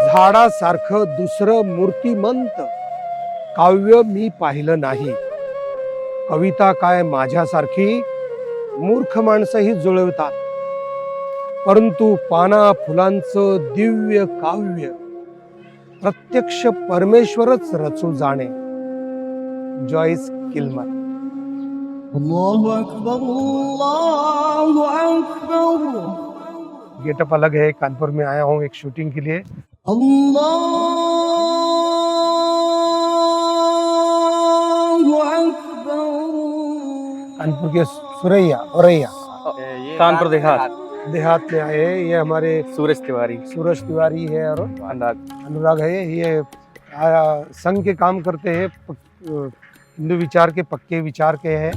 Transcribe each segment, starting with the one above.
झाडासारखं दुसरं मूर्तिमंत काव्य मी पाहिलं नाही. कविता काय माझ्यासारखी मूर्ख माणसंही जुळवतात, परंतु पाना फुलांचं दिव्य काव्य प्रत्यक्ष परमेश्वरच रचू जाणे. Joyce Kilmer. अल्लाहु अकबर, अल्लाहु अकबर, गेटअप अलग है. कानपुर में आया हूँ एक शूटिंग के लिए. अल्लाहु अकबर। कानपुर के सुरैया औरैया कानपुर देहात देहात में आए हैं. ये हमारे सूरज तिवारी सूरज तिवारी है और अनुराग अनुराग है. ये संघ के काम करते हैं. हिंदू विचार के पक्के विचार के हैं.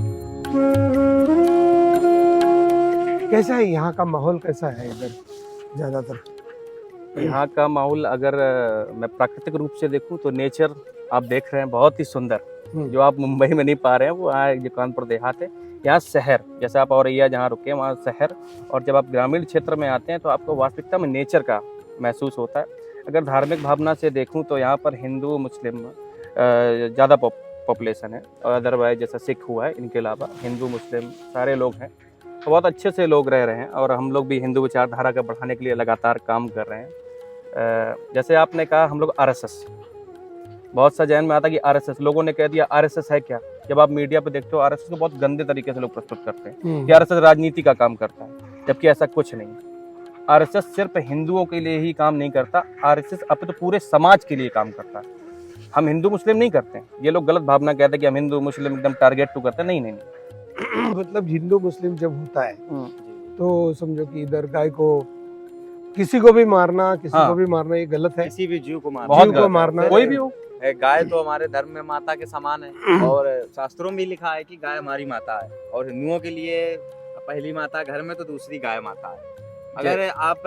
कैसा है यहाँ का माहौल? कैसा है इधर ज्यादातर? यहाँ का माहौल अगर मैं प्राकृतिक रूप से देखूं तो नेचर आप देख रहे हैं बहुत ही सुंदर, जो आप मुंबई में नहीं पा रहे हैं वो यहाँ जो कानपुर देहात है. यहाँ शहर जैसे आप औरैया जहाँ रुके हैं वहाँ शहर, और जब आप ग्रामीण क्षेत्र में आते हैं तो आपको वास्तविकता में नेचर का महसूस होता है. अगर धार्मिक भावना से देखूं तो यहाँ पर हिंदू मुस्लिम ज़्यादा पॉपुलेशन है, और अदरवाइज जैसा सिख हुआ है, इनके अलावा हिंदू मुस्लिम सारे लोग हैं. तो बहुत अच्छे से लोग रह रहे हैं, और हम लोग भी हिंदू विचारधारा को बढ़ाने के लिए लगातार काम कर रहे हैं. जैसे आपने कहा हम लोग आरएसएस, बहुत सा जहन में आता कि आरएसएस, लोगों ने कह दिया आरएसएस है क्या. जब आप मीडिया पे देखते हो आरएसएस को बहुत गंदे तरीके से लोग प्रस्तुत करते हैं कि आरएसएस राजनीति का काम करता है, जबकि ऐसा कुछ नहीं. आरएसएस सिर्फ हिंदुओं के लिए ही काम नहीं करता, आरएसएस अब तो पूरे समाज के लिए काम करता है. हम हिंदू मुस्लिम नहीं करते हैं. ये लोग गलत भावना कहते हैं कि हम हिंदू मुस्लिम एकदम टारगेट टू करते हैं. नहीं नहीं, नहीं. मतलब हिंदू मुस्लिम जब होता है तो समझो कि इधर गाय को किसी को भी मारना, किसी को भी मारना ये गलत है. किसी भी जीव को मारना, बहुत जीव को गलत है. मारना कोई भी हो. गाय तो हमारे धर्म में माता के समान है, और शास्त्रों में भी लिखा है कि गाय हमारी माता है. और हिंदुओं के लिए पहली माता घर में तो दूसरी गाय माता है. अगर आप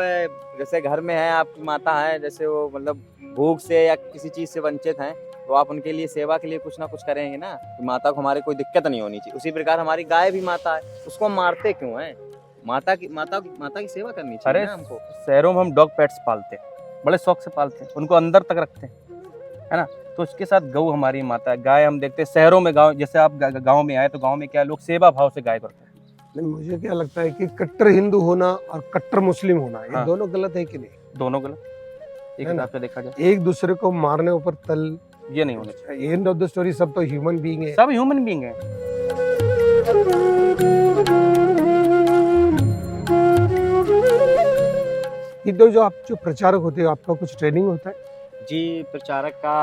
जैसे घर में है, आपकी माता है, जैसे वो मतलब भूख से या किसी चीज से वंचित हैं, तो आप उनके लिए सेवा के लिए कुछ ना कुछ करेंगे ना, कि माता को हमारे कोई दिक्कत नहीं होनी चाहिए. उसी प्रकार हमारी गाय भी माता है, उसको हम मारते क्यों हैं? माता की सेवा करनी चाहिए ना हमको. शहरों में हम डॉग पेट्स पालते हैं, बड़े शौक से पालते हैं, उनको अंदर तक रखते हैं, है ना. तो उसके साथ गऊ हमारी माता है. गाय हम देखते हैं शहरों में, गांव जैसे आप गांव में आए तो गांव में क्या लोग सेवा भाव से गाय करते हैं. नहीं, मुझे क्या लगता है कि कट्टर हिंदू होना और कट्टर मुस्लिम होना ये हाँ. दोनों गलत है कि नहीं? दोनों गलत एक है ना? हिसाब से देखा जाए एक दूसरे को मारने ऊपर तल ये नहीं होना चाहिए. एंड ऑफ द स्टोरी सब तो ह्यूमन बीइंग है. सब ह्यूमन बीइंग है. तो जो आप जो प्रचारक होते हैं, आपका कुछ ट्रेनिंग होता है? जी, प्रचारक का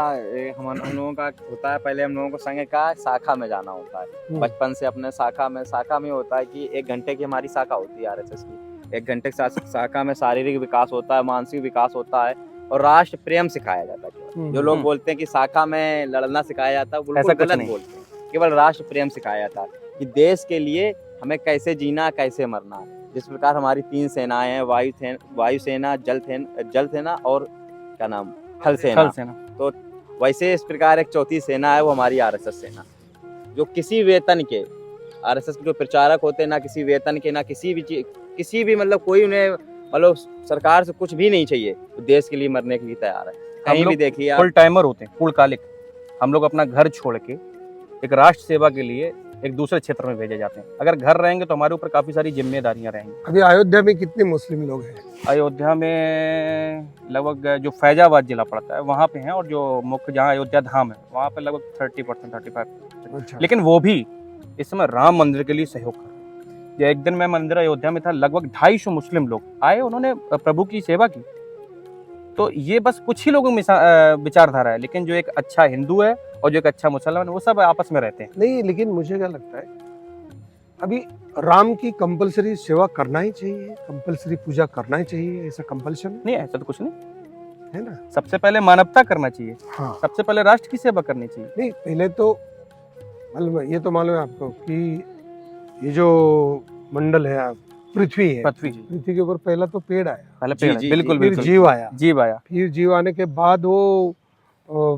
हम लोगों का होता है. पहले हम लोगों को संघ का शाखा में जाना होता है. बचपन से अपने शाखा में होता है कि 1 घंटे की हमारी शाखा होती है आरएसएस की. 1 घंटे की शाखा में शारीरिक विकास होता है, मानसिक विकास होता है, और राष्ट्र प्रेम सिखाया जाता है. जो लोग बोलते हैं कि शाखा में लड़ना सिखाया जाता है, ऐसा कुछ गलत नहीं. बोलते हैं. केवल राष्ट्र प्रेम सिखाया जाता है कि देश के लिए हमें कैसे जीना, कैसे मरना है. जिस प्रकार हमारी 3 सेनाएं हैं, वायु सेना, जल सेना और क्या नाम, थल सेना. तो वैसे इस प्रकार एक चौथी सेना है, वो हमारी आरएसएस सेना, जो किसी वेतन के, आरएसएस के जो प्रचारक होते हैं ना किसी वेतन के, ना किसी भी मतलब कोई उन्हें मतलब सरकार से कुछ भी नहीं चाहिए, तो देश के लिए मरने के लिए तैयार है. कहीं भी देखिए आप. फुल टाइमर होते हैं, पूर्णकालिक. हम लोग अपना घर छोड़ के एक राष्ट्र सेवा के लिए एक दूसरे क्षेत्र में भेजे जाते हैं. अगर घर रहेंगे तो हमारे ऊपर काफी सारी जिम्मेदारियां रहेंगी. अभी अयोध्या में कितने मुस्लिम लोग हैं? अयोध्या में लगभग जो फैजाबाद जिला पड़ता है वहाँ पे हैं, और जो मुख्य जहाँ अयोध्या धाम है वहाँ पे लगभग 30% 35%. अच्छा. लेकिन वो भी इस समय राम मंदिर के लिए सहयोग कर रहे हैं. एक दिन मैं मंदिर अयोध्या में था, लगभग 250 मुस्लिम लोग आए, उन्होंने प्रभु की सेवा की. तो ये बस कुछ ही लोगों में विचारधारा है, लेकिन जो एक अच्छा हिंदू है और जो एक अच्छा मुसलमान है वो सब आपस में रहते हैं. नहीं, लेकिन मुझे क्या लगता है अभी राम की कंपलसरी सेवा करना ही चाहिए, कंपलसरी पूजा करना ही चाहिए, ऐसा कंपल्शन नहीं, ऐसा तो कुछ नहीं है ना. सबसे पहले मानवता करना चाहिए. हाँ. सबसे पहले राष्ट्र की सेवा करनी चाहिए. नहीं, पहले तो ये तो मालूम है आपको कि ये जो मंडल है, पृथ्वी है, पृथ्वी के ऊपर पहला तो पेड़ आया, पहले पेड़, बिल्कुल फिर बिल्कुल. जीव आया, फिर जीव आने के बाद वो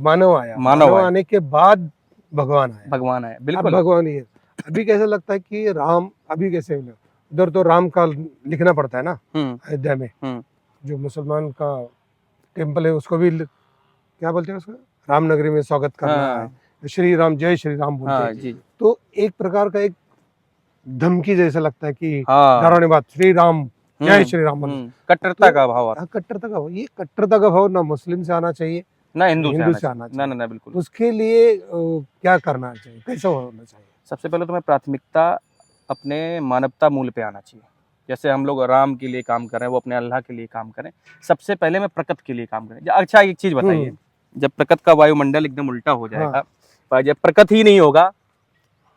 मानव आया, मानव आने के बाद भगवान आया. भगवान आया, बिल्कुल. भगवान ही है. अभी कैसा लगता है कि राम अभी कैसे उधर तो राम का लिखना पड़ता है ना अयोध्या में। हम्म। जो मुसलमान का टेम्पल है उसको भी क्या बोलते हैं उसका, रामनगरी में स्वागत करना हाँ। है, श्री राम जय श्री राम बोलते हाँ हैं। जी। तो एक प्रकार का एक धमकी जैसा लगता है कि हाँ। डरावनी बात, श्री राम जय श्री राम। कट्टरता का भाव आता हाँ, कट्टरता का भाव, ये कट्टरता का भाव ना मुस्लिम से आना चाहिए ना हिंदू हिंदू से से आना आना चाहिए। ना ना ना बिल्कुल। उसके लिए क्या करना चाहिए, कैसा होना चाहिए? सबसे पहले तुम्हें प्राथमिकता अपने मानवता मूल पे आना चाहिए। जैसे हम लोग राम के लिए काम कर रहे हैं, वो अपने अल्लाह के लिए काम करें। सबसे पहले मैं प्रकृति के लिए काम करें। अच्छा एक चीज बताइए, जब प्रकृति का वायुमंडल एकदम उल्टा हो जाएगा, पर जब प्रकृति ही नहीं होगा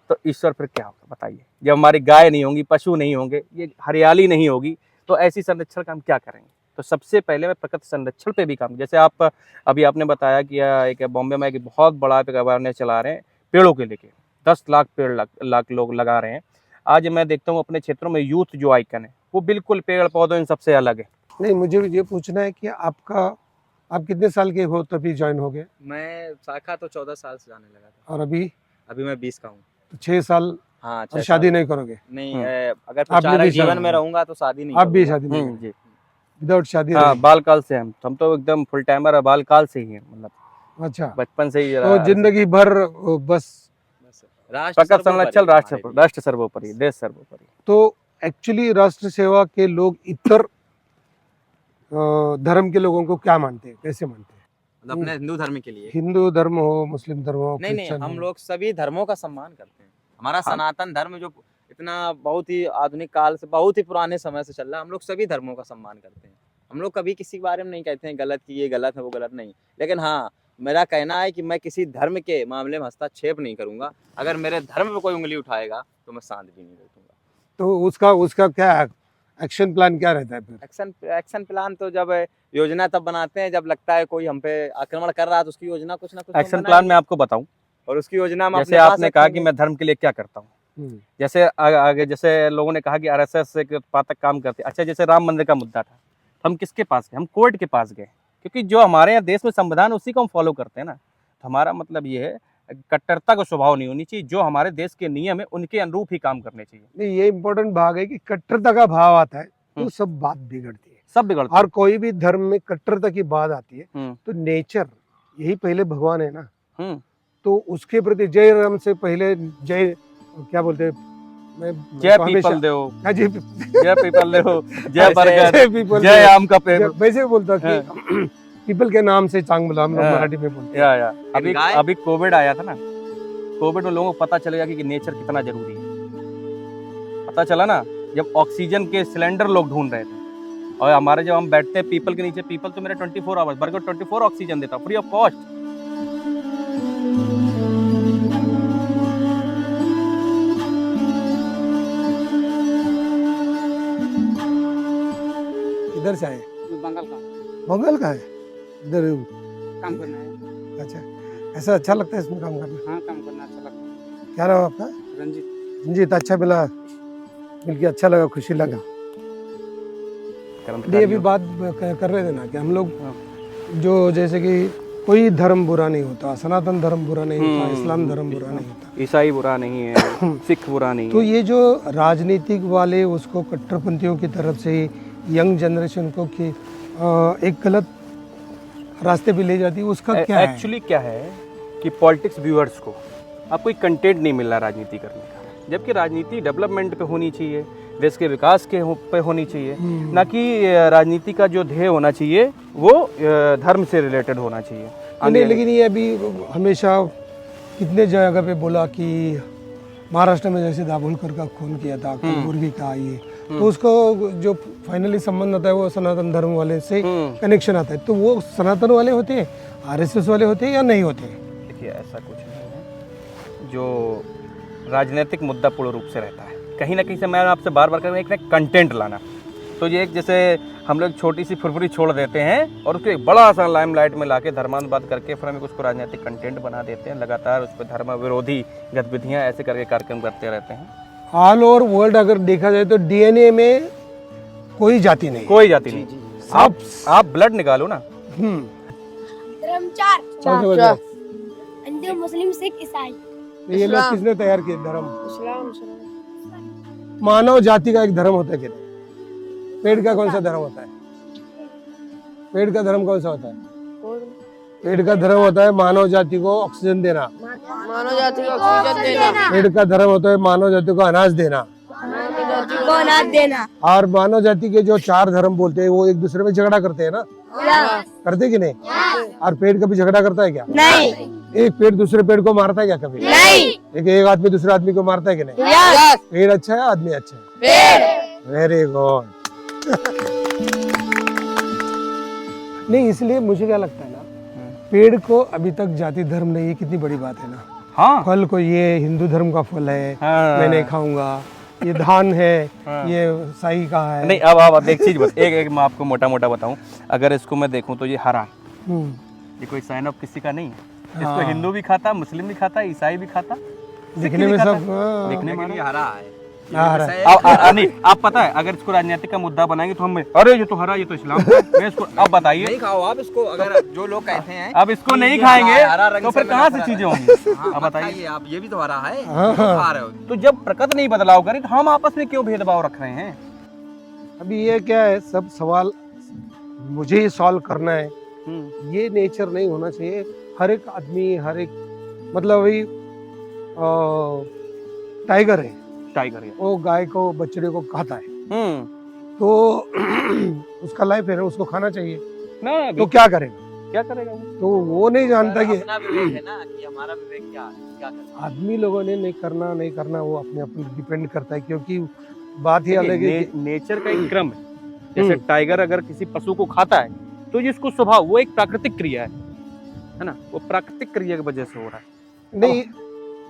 तो ईश्वर फिर क्या होगा बताइए। जब हमारी गाय नहीं होंगी, पशु नहीं होंगे, ये हरियाली नहीं होगी, तो ऐसी संरक्षण का हम क्या करेंगे? तो सबसे पहले मैं प्रकृति संरक्षण पे भी काम, जैसे आप अभी आपने बताया कि एक बॉम्बे में एक बहुत बड़ा अवेयरनेस चला रहे हैं पेड़ों के लेके, 10 लाख पेड़ लाख लोग लगा रहे हैं। आज मैं देखता हूँ अपने क्षेत्रों में यूथ जो आइकन है वो बिल्कुल पेड़ पौधों इन सबसे अलग है। नहीं, मुझे ये पूछना है कि आप कितने साल के हो तभी ज्वाइन हो गए? मैं शाखा तो 14 साल से जाने लगा था। और अभी मैं 20 का हूँ। तो 6 साल हाँ, और शादी नहीं करोगे? नहीं, हम्म। अगर आपने प्रचारक भी जीवन शादी- में रहूंगा तो शादी नहीं आप भी करूंगा। शादी नहीं जी। विदाउट शादी हाँ, रहेंगे? बाल काल से हम तो एकदम फुल टाइमर है, बाल काल से ही है, मतलब अच्छा, बचपन से ही तो जिंदगी भर बस प्रकृति संरक्षण, राष्ट्र सर्वोपरि, देश सर्वोपरि। तो एक्चुअली राष्ट्र सेवा के लोग इतर धर्म के लोगों को क्या मानते हैं, कैसे मानते हैं? मतलब अपने हिंदू धर्म के लिए। हिंदू धर्म हो, मुस्लिम धर्म हो, नहीं, क्रिश्चियन हम हो। लोग सभी धर्मों का सम्मान करते हैं। हमारा सनातन धर्म जो इतना बहुत ही आधुनिक काल से, बहुत ही पुराने समय से चल रहा है, हम लोग सभी धर्मों का सम्मान करते हैं। हम लोग कभी किसी के बारे में नहीं कहते हैं गलत कि ये गलत है वो गलत नहीं। लेकिन हाँ, मेरा कहना है कि मैं किसी धर्म के मामले में हस्तक्षेप नहीं करूंगा। अगर मेरे धर्म पे कोई उंगली उठाएगा तो मैं शांत भी नहीं बैठूंगा। तो उसका क्या एक्शन प्लान क्या रहता है फिर? एक्शन प्लान तो जब योजना तब बनाते हैं जब लगता है कोई हम पे आक्रमण कर रहा है, तो उसकी योजना कुछ ना कुछ हम एक्शन प्लान बनाएंगे। मैं आपको बताऊं, और उसकी योजना में जैसे आपने कहा कि मैं धर्म के लिए क्या करता हूँ, जैसे आगे जैसे लोगों ने कहा कि आरएसएस एक पातक काम करते। अच्छा, जैसे राम मंदिर का मुद्दा था, हम किसके पास गए? हम कोर्ट के पास गए, क्योंकि जो हमारे यहाँ देश में संविधान उसी को हम फॉलो करते हैं ना। तो हमारा मतलब ये है, कट्टरता का स्वभाव नहीं होनी चाहिए, जो हमारे देश के नियम है उनके अनुरूप ही काम करने चाहिए। नहीं, ये इम्पोर्टेंट भाग है कि कट्टरता का भाव आता है तो सब बात बिगड़ती है, सब बिगड़ता और कोई भी धर्म में कट्टरता की बात आती है है। तो नेचर, यही पहले भगवान है ना, हम्म। तो उसके प्रति जय राम से पहले जय क्या बोलते हैं, मैं जय तो पीपल देव, हाँ जी, जय पीपल देव, जय बरगद, जय people जय देव। आम का पेड़। वैसे बोलता कि पीपल के नाम से चांग बोला, हम लोग मराठी में बोलते हैं। या अभी कोविड आया था ना, कोविड में लोगों को पता चलेगा कि नेचर कितना जरूरी है। पता चला ना, जब ऑक्सीजन के सिलेंडर लोग ढूंढ रहे थे, और हमारे जब हम बैठते हैं पीपल के नीचे, पीपल तो मेरे 24 आवर्स, बरगद 24 ऑक्सीजन देता फ्री ऑफ कॉस्ट। इधर से आए? बंगाल का बंगाल का है? इधर काम करना है। अच्छा, ऐसा अच्छा लगता है इसमें काम करना? हाँ, काम करना अच्छा लगता है। क्या नाम आपका? रंजीत। रंजीत, अच्छा मिला, मिलके अच्छा लगा, खुशी लगा। ये अभी बात कर रहे थे ना कि हम लोग जो, जैसे कि कोई धर्म बुरा नहीं होता, सनातन धर्म बुरा नहीं होता, इस्लाम धर्म बुरा नहीं होता, ईसाई बुरा नहीं है, सिख बुरा नहीं तो है। ये जो राजनीतिक वाले उसको कट्टरपंथियों की तरफ से यंग जनरेशन को कि एक गलत रास्ते पे ले जाती है, उसका क्या है? एक्चुअली क्या है कि पॉलिटिक्स व्यूअर्स को अब कोई कंटेंट नहीं मिल रहा राजनीति करने का, जबकि राजनीति डेवलपमेंट पे होनी चाहिए, देश के विकास के पे होनी चाहिए, ना कि राजनीति का जो ध्येय होना चाहिए वो धर्म से रिलेटेड होना चाहिए। नहीं, लेकिन ये अभी हमेशा कितने जगह पे बोला कि महाराष्ट्र में जैसे दाभोलकर का खून किया था, कलबुर्गी का, ये तो उसको जो फाइनली संबंध आता है वो सनातन धर्म वाले से कनेक्शन आता है, तो वो सनातन वाले होते हैं, आरएसएस वाले होते हैं या नहीं होते? देखिए, ऐसा कुछ नहीं है, जो राजनीतिक मुद्दा पूर्ण रूप से रहता है, कहीं ना कहीं से मैं आपसे बार बार कर रहा हूं, एक कंटेंट लाना। तो ये एक जैसे हम लोग छोटी सी फुरफुरी छोड़ देते हैं और उसको एक बड़ा सा लाइमलाइट में लाके धर्मांतवाद करके फिर हम उसको राजनीतिक कंटेंट बना देते हैं, लगातार उस पर धर्म विरोधी गतिविधियां ऐसे करके कार्यक्रम करते रहते हैं। ऑल ओवर वर्ल्ड अगर देखा जाए तो डीएनए में कोई जाति नहीं, कोई जाति नहीं। आप ब्लड निकालो ना। धर्म चार, तो हिंदू मुस्लिम सिख ईसाई। ये लोग किसने तैयार किए धर्म? इस्लाम। मानव जाति का एक धर्म होता है कि नहीं? पेड़ का कौन सा धर्म होता है? पेड़ का धर्म कौन सा होता है? पेड़ का धर्म होता है मानव जाति को ऑक्सीजन देना। मानव जाति को ऑक्सीजन देना, पेड़ का धर्म होता है मानव जाति को अनाज देना। को अनाज देना। और मानव जाति के जो 4 धर्म बोलते हैं वो एक दूसरे में झगड़ा करते हैं ना, करते कि नहीं? और पेड़ कभी झगड़ा करता है क्या? नहीं। एक पेड़ दूसरे पेड़ को मारता है क्या कभी? नहीं। एक आदमी दूसरे आदमी को मारता है कि नहीं? यस। पेड़ अच्छा है, आदमी अच्छा है? पेड़। Very good. नहीं, इसलिए मुझे क्या लगता है ना, पेड़ को अभी तक जाति धर्म नहीं, ये कितनी बड़ी बात है ना। हाँ फल को ये हिंदू धर्म का फल है, हाँ। मैं नहीं खाऊंगा। ये धान है, ये साई का है। नहीं, अब एक चीज एक मैं आपको मोटा मोटा बताऊं, अगर इसको मैं देखूं तो ये हरा, हम्म, ये कोई साइन ऑफ किसी का नहीं है। इसको हिंदू भी खाता, मुस्लिम भी खाता, ईसाई भी खाता, दिखने में सब दिखने में लेकिन ये हरा है। हरा है। नहीं, आप पता है अगर इसको राजनीतिक का मुद्दा बनाएंगे तो हम अरे ये तो हरा, ये तो इस्लाम का है। मैं इसको अब बताइए, नहीं खाओ आप इसको, अगर जो लोग कहते हैं अब इसको कि नहीं ये खाएंगे हरा रंग तो फिर से कहाँ से मिला चीजें है। होंगी? हाँ, अब बताइए। बताइए आप, ये भी तो हरा है, हाँ, क्यों हाँ। खा रहे हो? तो जब प्रकृति नहीं बदलाव करे तो हम आपस में क्यों भेदभाव रख रहे हैं? अभी ये क्या है, सब सवाल मुझे ही सॉल्व करना है। ये नेचर नहीं होना चाहिए। हर एक आदमी, हर एक मतलब वही टाइगर है, टाइगर है। वो गाय को बछड़े को खाता है, हम्म, तो उसका लाइफ है ना, उसको खाना चाहिए। ना तो क्या करेगा? क्या करेगा वो? तो वो नहीं जानता कि अपना विवेक है ना, कि हमारा विवेक क्या है, क्या करना है। आदमी लोगों ने नहीं करना वो अपने आप डिपेंड करता है, क्योंकि बात ही अलग है कि नेचर का एक क्रम है। जैसे टाइगर अगर किसी पशु को खाता है तो ये उसको स्वभाव, वो एक प्राकृतिक क्रिया है ना, वो प्राकृतिक क्रिया की वजह से हो रहा है। नहीं,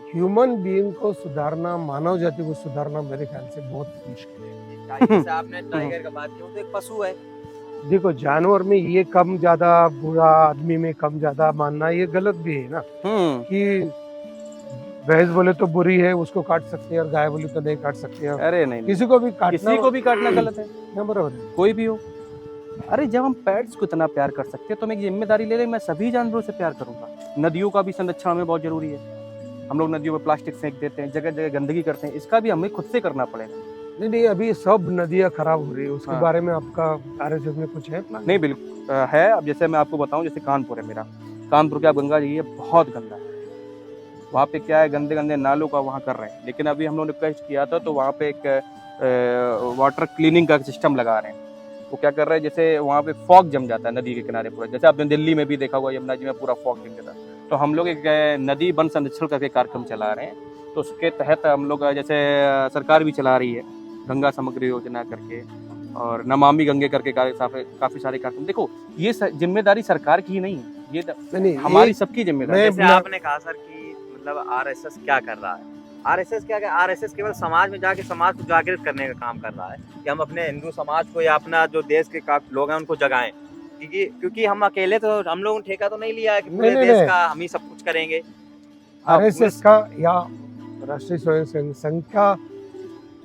ह्यूमन बीइंग को सुधारना, मानव जाति को सुधारना मेरे ख्याल से बहुत मुश्किल है। जैसे आपने टाइगर का बात की, वो तो एक पशु है। देखो, जानवर में ये कम ज्यादा बुरा, आदमी में कम ज्यादा मानना ये गलत भी है ना, कि भैंस बोले तो बुरी है, उसको काट सकते हैं, और गाय बोले तो नहीं काट सकते हैं। अरे नहीं, किसी को भी काटना, किसी को भी काटना गलत है, ना, बराबर है। कोई भी हो। अरे जब हम पेट्स को इतना प्यार कर सकते हैं तो मैं एक जिम्मेदारी ले रहे, मैं सभी जानवरों से प्यार करूंगा। नदियों का भी संरक्षण हमें बहुत जरूरी है। हम लोग नदियों में प्लास्टिक फेंक देते हैं, जगह जगह गंदगी करते हैं, इसका भी हमें खुद से करना पड़ेगा। नहीं, अभी सब नदियां खराब हो रही है, उसके हाँ। बारे में आपका कार्यक्षेत्र में कुछ है प्लान? नहीं, बिल्कुल है। अब जैसे मैं आपको बताऊं, जैसे कानपुर है मेरा, कानपुर के आप गंगा जी, ये बहुत गंदा है। वहाँ पे क्या है, गंदे गंदे नालों का वहाँ कर रहे हैं, लेकिन अभी हम लोगों ने रिक्वेस्ट किया था तो वहाँ पे एक वाटर क्लीनिंग का सिस्टम लगा रहे हैं। वो क्या कर रहे हैं, जैसे वहाँ पे फॉग जम जाता है नदी के किनारे पूरा, जैसे आपने दिल्ली में भी देखा होगा यमुना जी में पूरा फॉग जम जाता है। तो हम लोग एक नदी वन संरक्षण करके कार्यक्रम चला रहे हैं, तो उसके तहत हम लोग जैसे सरकार भी चला रही है गंगा समग्र योजना करके, और नमामि गंगे करके काफी सारे कार्यक्रम। देखो, ये जिम्मेदारी सरकार की ही नहीं है, ये नहीं, हमारी सबकी जिम्मेदारी है। मैं- जैसे आपने कहा सर कि मतलब आरएसएस क्या कर रहा है, आरएसएस क्या कर, आरएसएस केवल समाज में जाके समाज को जागृत करने का काम कर रहा है, कि हम अपने हिंदू समाज को या अपना जो देश के लोग हैं उनको जगाएं, क्योंकि हम अकेले तो, हम लोगों ने ठेका तो नहीं लिया है कि पूरे नहीं, देश नहीं। का हम ही सब कुछ करेंगे। आरएसएस का या राष्ट्रीय स्वयं संघ का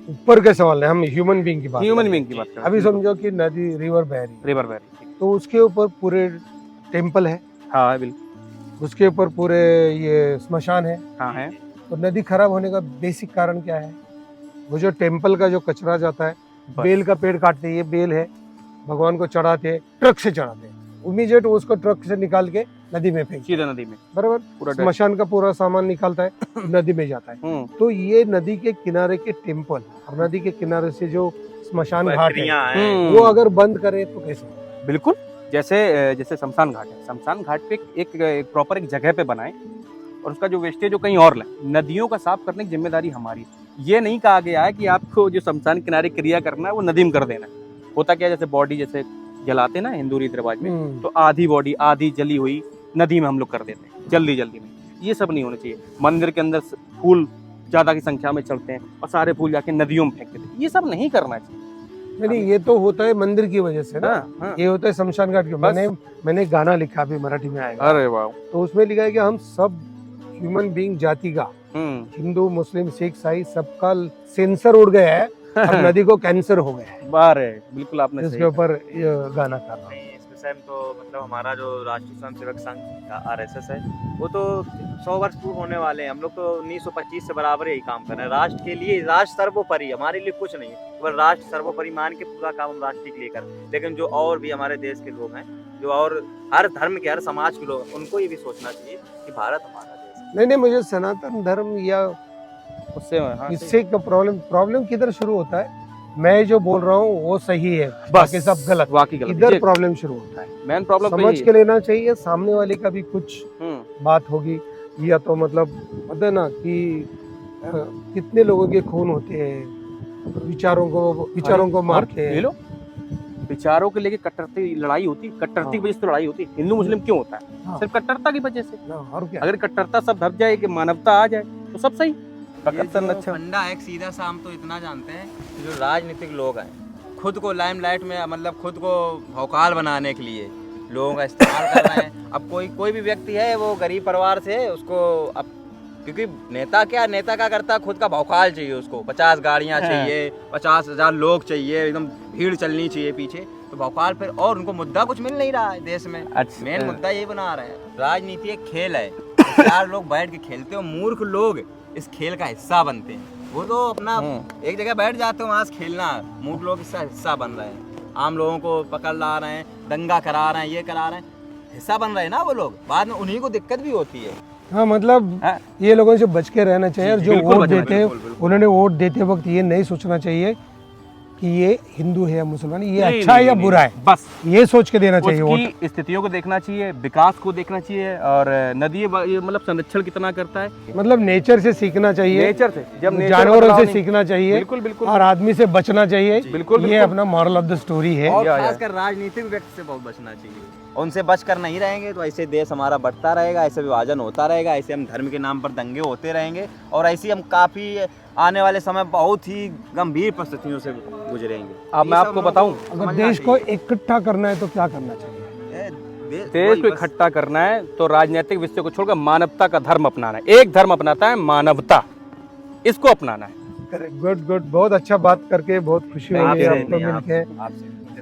ऊपर के सवाल है, हम ह्यूमन बीइंग की बात ह्यूमन कर रहे बीइंग की बात कर हैं। अभी समझो कि नदी, रिवर बह रही है, रिवर वैली, तो उसके ऊपर पूरे टेम्पल है, हाँ बिल्कुल, उसके ऊपर पूरे ये स्मशान है। हाँ है। तो नदी खराब होने का बेसिक कारण क्या है? वो जो टेम्पल का जो कचरा जाता है, बस। बेल का पेड़ काटते हैं, ये बेल है, भगवान को चढ़ाते हैं, ट्रक से चढ़ाते हैं, इमीडिएट उसको ट्रक से निकाल के नदी में फेंक, सीधे नदी में बराबर। पूरा स्मशान का पूरा सामान निकालता है, नदी में जाता है। तो ये नदी के किनारे के टेम्पल और नदी के किनारे से जो स्मशान घाट है, प्रक्रिया है। वो अगर बंद करे तो कैसे होगा? बिल्कुल, जैसे जैसे शमशान घाट है, शमशान घाट पे एक प्रॉपर एक जगह पे बनाए और उसका जो वेस्टेज हो कहीं और लाए। नदियों का साफ करने की जिम्मेदारी हमारी है। ये नहीं कहा गया है कि आपको जो शमशान किनारे क्रिया करना है वो नदी में कर देना है। होता क्या है, जैसे बॉडी जैसे जलाते ना हिंदू रीति रिवाज में, तो आधी बॉडी, आधी जली हुई नदी में हम लोग कर देते हैं जल्दी जल्दी में। ये सब नहीं होना चाहिए। मंदिर के अंदर फूल ज्यादा की संख्या में चढ़ते हैं और सारे फूल जाके नदियों में फेंक देते हैं, ये सब नहीं करना चाहिए। नहीं, ये तो होता है मंदिर की वजह से ना, हाँ। ये होता है शमशान घाट की। मैंने गाना लिखा, अभी मराठी में आएगा, अरे वाह। तो उसमें लिखा है कि हम सब ह्यूमन बीइंग जाति का, हिंदू, मुस्लिम, सिख, ईसाई, सबका सेंसर उड़ गया है और नदी को कैंसर हो गया है। बार है, बिल्कुल आपने इसके सही ऊपर ये गाना कर रहा हूँ। नहीं, इसमें टाइम तो मतलब हमारा जो राष्ट्रीय स्वयंसेवक संघ का RSS है वो तो 100 वर्ष पूर्ण होने वाले हैं। हम लोग तो 1925 से बराबर यही काम कर रहे हैं राष्ट्र के लिए। राष्ट्र सर्वोपरि, हमारे लिए कुछ नहीं है, केवल राष्ट्र सर्वोपरि मान के पूरा काम हम राष्ट्र के लिए कर। लेकिन जो और भी हमारे देश के लोग हैं, जो और हर धर्म के, हर समाज के लोग हैं, उनको ये भी सोचना चाहिए कि भारत हमारा देश है। नहीं, मुझे सनातन धर्म या उससे हाँ, इससे का प्रॉब्लम किधर शुरू होता है? मैं जो बोल रहा हूँ वो सही है, बाकी सब गलत। वाकई गलत। इधर प्रॉब्लम शुरू होता है। मेन प्रॉब्लम समझ के लेना चाहिए, सामने वाले का भी कुछ बात होगी, या तो मतलब पता है ना कि कितने लोगों के खून होते हैं, विचारों को मार के। ले लो, विचारों के लेके कट्टरती लड़ाई होती, कट्टरती की वजह से तो लड़ाई होती। हिंदू मुस्लिम क्यों होता है? हाँ। सिर्फ कट्टरता की वजह से। और क्या? अगर कट्टरता सब दब जाए, कि मानवता आ जाए, तो सब सही। ये जो फंडा है सीधा सा, हम तो इतना जानते हैं कि जो राजनीतिक लोग हैं खुद को लाइमलाइट में, मतलब खुद को भौकाल बनाने के लिए लोगों का इस्तेमाल कर रहे हैं। अब कोई भी व्यक्ति है वो गरीब परिवार से, उसको अब क्योंकि नेता क्या करता है, खुद का भौकाल चाहिए उसको, 50 गाड़ियाँ चाहिए, 50,000 लोग चाहिए, एकदम भीड़ चलनी चाहिए पीछे, तो भौकाल फिर। और उनको मुद्दा कुछ मिल नहीं रहा है देश में। अच्छा। मेन मुद्दा ये बना रहे हैं, राजनीति एक खेल है, 4 लोग बैठ के खेलते हो, मूर्ख लोग इस खेल का हिस्सा बनते हैं। वो तो अपना एक जगह बैठ जाते हो, वहाँ से खेलना, मूर्ख लोग इसका हिस्सा बन रहे हैं, आम लोगों को पकड़ ला रहे हैं, दंगा करा रहे हैं, ये करा रहे हैं, हिस्सा बन रहे हैं ना वो लोग। बाद में उन्हीं को दिक्कत भी होती है। हाँ, मतलब ये लोगों से बच के रहना चाहिए। और जो वोट देते हैं उन्होंने वोट देते वक्त ये नहीं सोचना चाहिए कि ये हिंदू है या मुसलमान, ये अच्छा है या बुरा है, बस ये सोच के देना चाहिए। उसकी स्थितियों को देखना चाहिए, विकास को देखना चाहिए, और नदी मतलब संरक्षण कितना करता है, मतलब नेचर से सीखना चाहिए, नेचर से, जब नेचर जानवरों बदलाव से नहीं- सीखना चाहिए, बिल्कुल और आदमी से बचना चाहिए। बिल्कुल, ये अपना मॉरल ऑफ द स्टोरी है। और खासकर राजनीतिक व्यक्ति से बहुत बचना चाहिए। उनसे बच कर नहीं रहेंगे तो ऐसे देश हमारा बढ़ता रहेगा, ऐसे विभाजन होता रहेगा, ऐसे हम धर्म के नाम पर दंगे होते रहेंगे, और ऐसे हम काफ़ी आने वाले समय बहुत ही गंभीर परिस्थितियों से गुजरेंगे। अब मैं आपको बताऊं, अगर देश को इकट्ठा करना है तो क्या करना चाहिए? देश को इकट्ठा करना है तो राजनीतिक विषय को छोड़कर मानवता का धर्म अपनाना है। एक धर्म अपनाता है, मानवता, इसको अपनाना है। गुड, बहुत अच्छा बात करके बहुत खुशी हुई आपसे आपको नहीं, मिलके।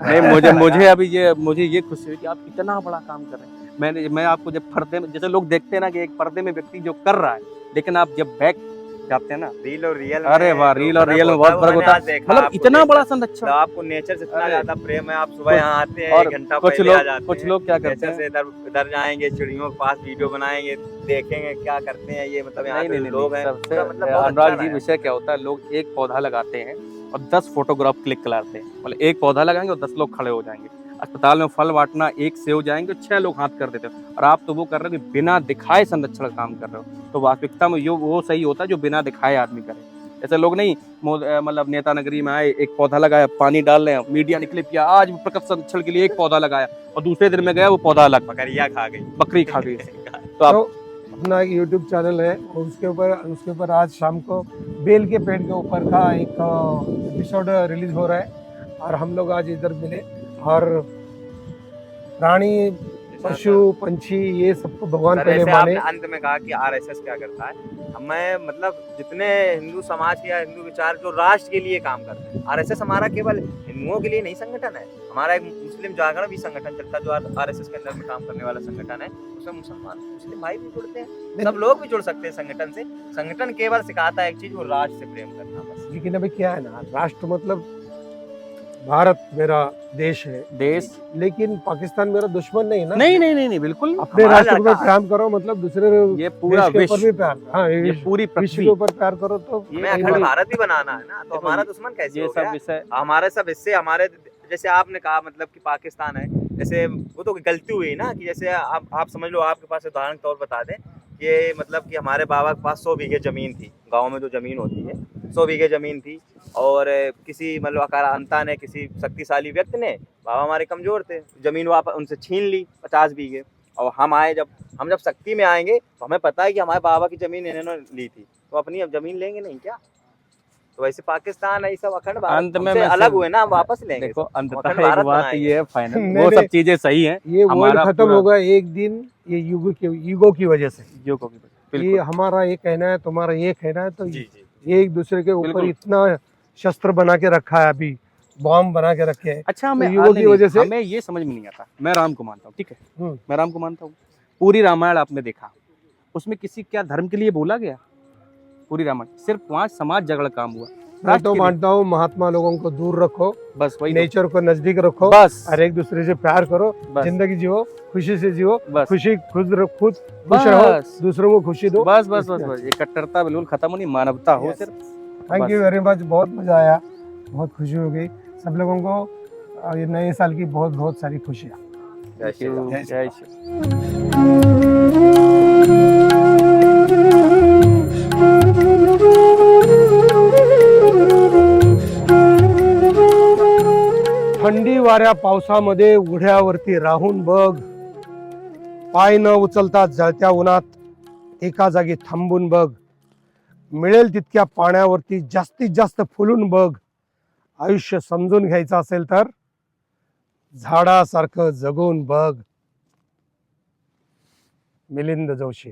नहीं, मुझे अभी मुझे ये खुशी हुई कि आप इतना बड़ा काम कर रहे हैं। मैं आपको जब पर्दे में, जैसे लोग देखते हैं ना कि एक पर्दे में व्यक्ति जो कर रहा है, लेकिन आप जब बैक जाते हैं ना, रील और रियल, अरे वाह, रील और रियल में बहुत फर्क होता है। मतलब इतना बड़ा संरक्षण, आपको नेचर से इतना ज्यादा प्रेम है, आप सुबह यहाँ आते हैं, और 1 घंटा कुछ पहले आ जाते हैं। कुछ लोग क्या करते हैं, से इधर जाएंगे, चिड़ियों के पास वीडियो बनाएंगे, देखेंगे क्या करते हैं ये, मतलब यहाँ के लोग हैं। सबसे मतलब बहुत अनुराग अच्छा जी, है। विषय क्या होता है, लोग एक पौधा लगाते हैं और 10 फोटोग्राफ क्लिक कराते हैं। मतलब एक पौधा लगाएंगे और 10 लोग खड़े हो जाएंगे। अस्पताल में फल बांटना, एक से हो जाएंगे, 6 लोग हाथ कर देते हो, और आप तो वो कर रहे हो कि बिना दिखाए संरक्षण का काम कर रहे हो। तो वास्तविकता में वो सही होता है जो बिना दिखाए आदमी करे। ऐसे लोग नहीं, मतलब नेता नगरी में आए, एक पौधा लगाया, पानी डाल रहे हैं, मीडिया ने क्लिप किया, आज प्रकृति संरक्षण के लिए एक पौधा लगाया, और दूसरे दिन में गया वो पौधा अलग, बकरियाँ खा गई, बकरी खा गई। तो अपना एक यूट्यूब चैनल है, और उसके ऊपर आज शाम को बेल के पेड़ के ऊपर का एक एपिसोड रिलीज हो रहा है, और हम लोग आज इधर मिले, और प्राणी, पशु, पंछी, ये सबको भगवान सर, पहले जैसे माने। आपने अंत में कहा कि RSS क्या करता है, मैं मतलब जितने हिंदू समाज के या हिंदू विचार जो राष्ट्र के लिए काम करते हैं, RSS हमारा केवल हिंदुओं के लिए नहीं संगठन है, हमारा एक मुस्लिम जागरण भी संगठन चलता है जो RSS के अंदर में काम करने वाला संगठन है। उसमें मुस्लिम भाई भी जुड़ते हैं, सब लोग भी जुड़ सकते हैं संगठन से। संगठन केवल सिखाता है एक चीज, वो राष्ट्र से प्रेम करना बस। लेकिन अभी क्या है ना, राष्ट्र मतलब भारत मेरा देश है, देश, लेकिन पाकिस्तान मेरा दुश्मन नहीं ना। नहीं, बिल्कुल अपने हमारा राष्ट्र को लड़का। प्यार करो, मतलब दूसरे ये पूरा देश के ऊपर विश्व, भी प्यार, हाँ, ये पूरी विश्व पृथ्वी, के ऊपर प्यार करो तो हमें अखंड भारत भी बनाना है ना, तो देखो, हमारा दुश्मन कैसे ये हो सब गया? विषय। हमारे सब इससे हमारे, जैसे आपने कहा मतलब कि पाकिस्तान है, जैसे वो तो गलती हुई ना कि जैसे आप समझ लो, आपके पास उदाहरण के तौर पर बता दें कि मतलब कि हमारे बाबा के पास 100 बीघे जमीन थी, गांव में जो जमीन होती है 100 बीघे जमीन थी, और किसी मतलब अकारांता ने, किसी शक्तिशाली व्यक्ति ने, बाबा हमारे कमजोर थे, जमीन वापस उनसे छीन ली 50 बीघे, और हम आए, जब शक्ति में आएंगे तो हमें पता है कि हमारे बाबा की जमीन इन्होंने ली थी, तो अपनी अब जमीन लेंगे नहीं क्या? तो वैसे पाकिस्तान है, सब अखंड भारत अंत में हमसे मैं अलग हुए ना, हम वापस लेंगे। देखो, अखंड अंततः एक भारत बात बनाएंगे। ये है, फाइनल नहीं, वो सब नहीं। चीजें सही हैं। ये वर्ल्ड हमारा खत्म पूरा- होगा एक दिन, ये ईगो की वजह से। जो को भी ये बिल्कुल, हमारा ये कहना है, तुम्हारा ये कहना है, तो जी जी। ये एक दूसरे के ऊपर बिल्कुल। इतना शस्त्र बना के रखा है अभी, बॉम्ब बना के रखे हैं। अच्छा हमें युगों की वजह से हमें ये समझ में नहीं आता। मैं राम को मानता हूँ, ठीक है, हम्म। मैं राम को मानता हूँ। पूरी रामायण आपने देखा, उसमें किसी क्या धर्म के लिए बोला गया? पूरी रामायण सिर्फ वहाँ समाज झगड़ा काम हुआ। मैं राष्ट्र तो के लिए। मानता हूँ महात्मा लोगों को दूर रखो, बस वही तो। नेचर को नजदीक रखो, बस और एक दूसरे से प्यार करो, बस जिंदगी जियो, खुशी से जियो, बस खुद खुश रहो, बस दूसरों को खुशी दो। बस बस बस बस ये कट्टरता बिल्कुल खत्म होनी, मानवता हो Yes. सिर्फ। थैंक यू वेरी मच, बहुत मजा आया, बहुत खुशी हो गई सब लोगों को। ये नए साल की बहुत बहुत सारी खुशियाँ। जय श्री राम। जय श्री थंडी वाऱ्या पावसामध्ये उघड्यावरती राहून बघ, पाय न उचलता जळत्या उन्हात एका जागी थांबून बघ, मिळेल तितक्या पाण्यावरती जास्तीत जास्त फुलून बघ, आयुष्य समजून घ्यायचं असेल तर झाडासारखं जगून बघ। मिलिंद जोशी।